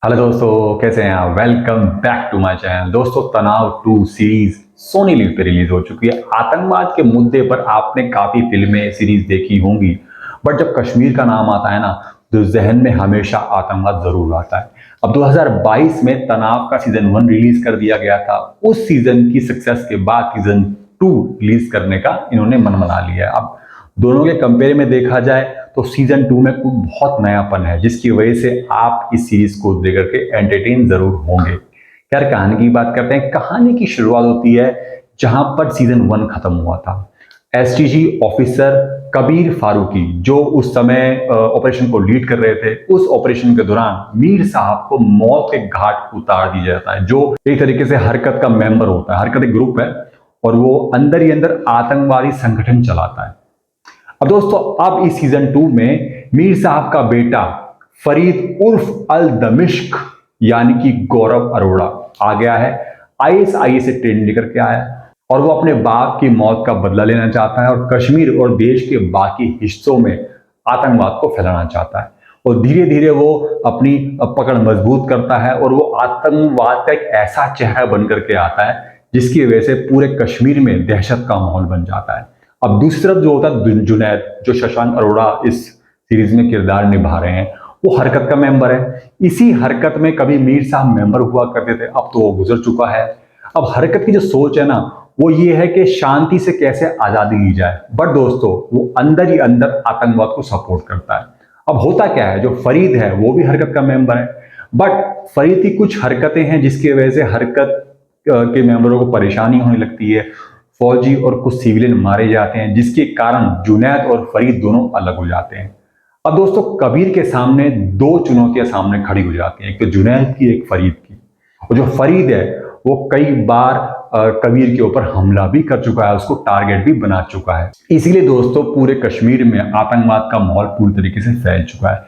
Hello दोस्तों, कैसे हैं आप। Welcome back to my channel. दोस्तों, तनाव 2 सीरीज सोनी लिव पे रिलीज हो चुकी है। आतंकवाद के मुद्दे पर आपने काफी फिल्में सीरीज देखी होंगी, बट जब कश्मीर का नाम आता है ना, तो जहन में हमेशा आतंकवाद जरूर आता है। अब 2022 में तनाव का सीजन 1 रिलीज कर दिया गया था। उस सीजन की सक्सेस के बाद सीजन 2 रिलीज करने का इन्होंने मन बना लिया है। अब दोनों के कंपेयर में देखा जाए तो सीजन 2 में कुछ बहुत नयापन है, जिसकी वजह से आप इस सीरीज को देख करके एंटरटेन जरूर होंगे। यार, कहानी की बात करते हैं। कहानी की शुरुआत होती है जहां पर सीजन 1 खत्म हुआ था। एसटीजी ऑफिसर कबीर फारूकी, जो उस समय ऑपरेशन को लीड कर रहे थे, उस ऑपरेशन के दौरान मीर साहब को मौत के घाट उतार दिया जाता है, जो एक तरीके से हरकत का मेंबर होता है। हरकत एक ग्रुप है और वो अंदर ही अंदर आतंकवादी संगठन चलाता है। अब दोस्तों, अब इस सीजन 2 में मीर साहब का बेटा फरीद उर्फ अल दमिश्क यानी कि गौरव अरोड़ा आ गया है। आईएसआई से ट्रेनिंग लेकर के आया है और वो अपने बाप की मौत का बदला लेना चाहता है और कश्मीर और देश के बाकी हिस्सों में आतंकवाद को फैलाना चाहता है। और धीरे धीरे वो अपनी पकड़ मजबूत करता है और वो आतंकवाद का एक ऐसा चेहरा बन करके आता है जिसकी वजह से पूरे कश्मीर में दहशत का माहौल बन जाता है। अब दूसरी तरफ जो होता है जुनैद, जो शशांक अरोड़ा इस सीरीज में किरदार निभा रहे हैं, वो हरकत का मेंबर है। इसी हरकत में कभी मीर साहब मेंबर हुआ करते थे, अब तो वो गुजर चुका है। अब हरकत की जो सोच है ना, वो ये है कि शांति से कैसे आजादी ली जाए, बट दोस्तों वो अंदर ही अंदर आतंकवाद को सपोर्ट करता है। अब होता क्या है, जो फरीद है वो भी हरकत का मेंबर है, बट फरीद की कुछ हरकतें हैं जिसकी वजह से हरकत के मेंबरों को परेशानी होने लगती है। फौजी और कुछ सिविलियन मारे जाते हैं, जिसके कारण जुनैद और फरीद दोनों अलग हो जाते हैं। अब दोस्तों, कबीर के सामने दो चुनौतियां सामने खड़ी हो जाती हैं, एक तो जुनैद की, एक फरीद की। और जो फरीद है वो कई बार कबीर के ऊपर हमला भी कर चुका है, उसको टारगेट भी बना चुका है। इसीलिए दोस्तों, पूरे कश्मीर में आतंकवाद का माहौल पूरी तरीके से फैल चुका है।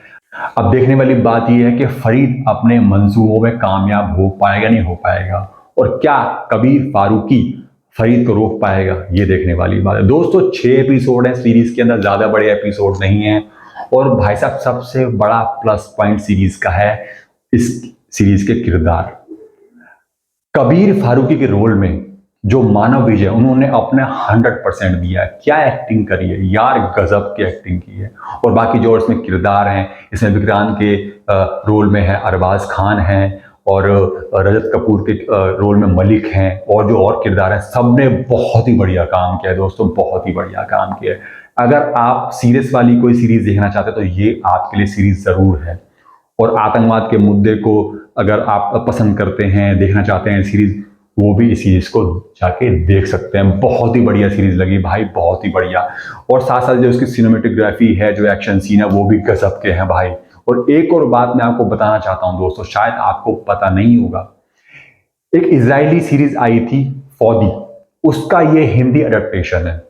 अब देखने वाली बात यह है कि फरीद अपने मंसूबों में कामयाब हो पाएगा, नहीं हो पाएगा, और क्या कबीर फारूकी फरीद को रोक पाएगा, ये देखने वाली बात है। दोस्तों, 6 एपिसोड है सीरीज के अंदर, ज्यादा बड़े एपिसोड नहीं है। और भाई साहब, सबसे बड़ा प्लस पॉइंट सीरीज का है इस सीरीज के किरदार। कबीर फारूकी के रोल में जो मानव विजय, उन्होंने अपने 100% दिया है। क्या एक्टिंग करी है यार, गजब की एक्टिंग की है। और बाकी जो इसमें किरदार हैं, इसमें विक्रांत के रोल में है अरबाज खान हैं, और रजत कपूर के रोल में मलिक हैं, और जो और किरदार हैं, सब ने बहुत ही बढ़िया काम किया है दोस्तों, बहुत ही बढ़िया काम किया है। अगर आप सीरियस वाली कोई सीरीज देखना चाहते हैं तो ये आपके लिए सीरीज जरूर है। और आतंकवाद के मुद्दे को अगर आप पसंद करते हैं, देखना चाहते हैं सीरीज, वो भी इस सीरीज को जाके देख सकते हैं। बहुत ही बढ़िया सीरीज लगी भाई, बहुत ही बढ़िया। और साथ साथ जो उसकी सिनेमेटोग्राफी है, जो एक्शन सीन है, वो भी गजब के हैं भाई। और एक और बात मैं आपको बताना चाहता हूं दोस्तों, शायद आपको पता नहीं होगा, एक इजरायली सीरीज आई थी फौदी, उसका ये हिंदी अडेप्टेशन है।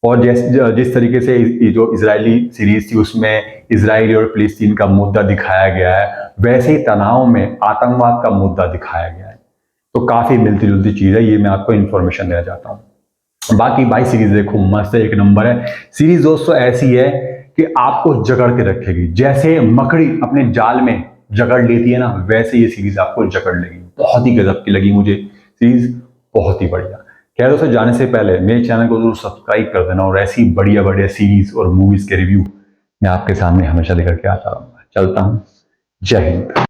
और जिस तरीके से ये जो इजरायली सीरीज थी उसमें इजराइल और फिलिस्तीन का मुद्दा दिखाया गया है, वैसे ही तनाव में आतंकवाद का मुद्दा दिखाया गया है। तो काफी मिलती जुलती चीज है, ये मैं आपको इन्फॉर्मेशन देना चाहता हूँ। बाकी भाई सीरीज देखो, मस्त है, एक नंबर है सीरीज दोस्तों। ऐसी है कि आपको जकड़ के रखेगी, जैसे मकड़ी अपने जाल में जकड़ लेती है ना, वैसे ये सीरीज आपको जकड़ लेगी। बहुत ही गजब की लगी मुझे सीरीज, बहुत ही बढ़िया। खैर दोस्तों, जाने से पहले मेरे चैनल को जरूर सब्सक्राइब कर देना, और ऐसी बढ़िया बढ़िया सीरीज और मूवीज के रिव्यू मैं आपके सामने हमेशा लेकर के आता रहूंगा। चलता हूँ, जय हिंद।